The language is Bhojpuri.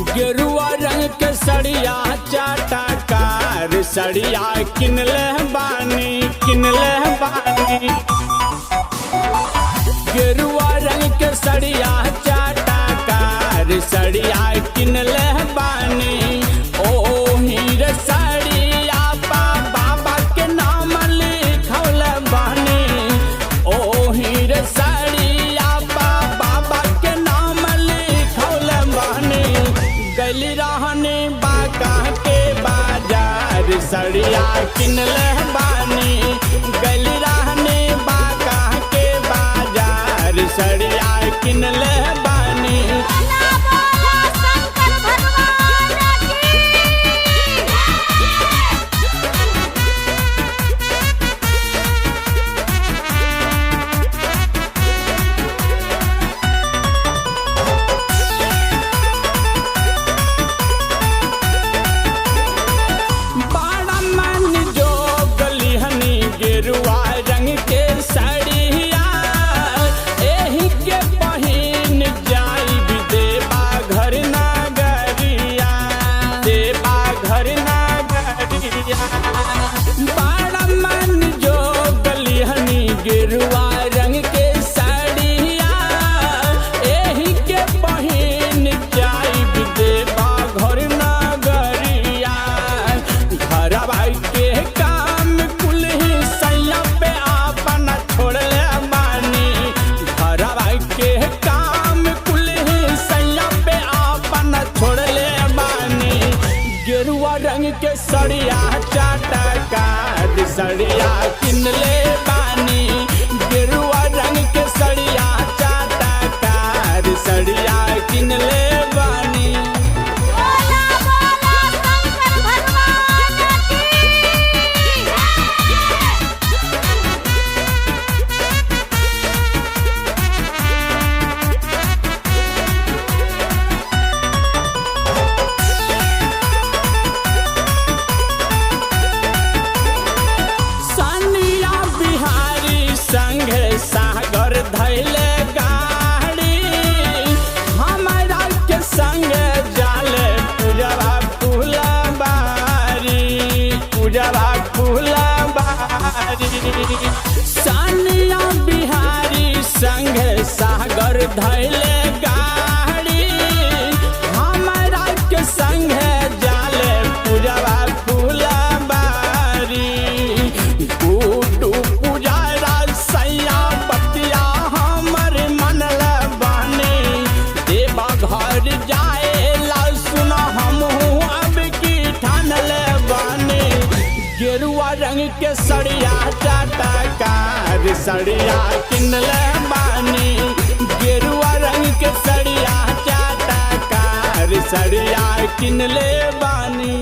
गेरुआ रंग के सड़िया चाटकार सड़िया किनले बानी गेरुआ रंग के सड़िया चाटकार सड़िया किनले बानी ओ हीर सड़िया बाबा के नाम लिखल बानी ओ हीर सड़िया बाबा के नाम लिखल बानी गली रहने बाका के बाजार सड़िया किनले बानी गली रहने बाका के बाजार सड़िया किनले बानी। गेरुआ रंग के सड़िया एही के पहिन जाई देवा घर नगरिया बड़ा मन जो गलिहनी गेरुआ रंग के सड़िया एही के पहिन जाई देवा घर नगरिया घर भाई के गेरुआ रंग के सड़िया चाटकार सड़िया किनले बानी गेरुआ रंग के सड़िया चाटकार सड़िया किनले बानी। संग सागर धैले गाड़ी हमारा के संग जाले पूजवा फूलबारी सानिया बिहारी संग सागर धैले गाड़ी हमारा के संग जाले पूजवा फूलबारी गुड्डू घर जाए ला सुन हमहू अब की ठानल बानी गेरुआ रंग के सड़िया चाटकार सड़िया किनले बानी गेरुआ रंग के सड़िया चाटकार सड़िया किनले बानी।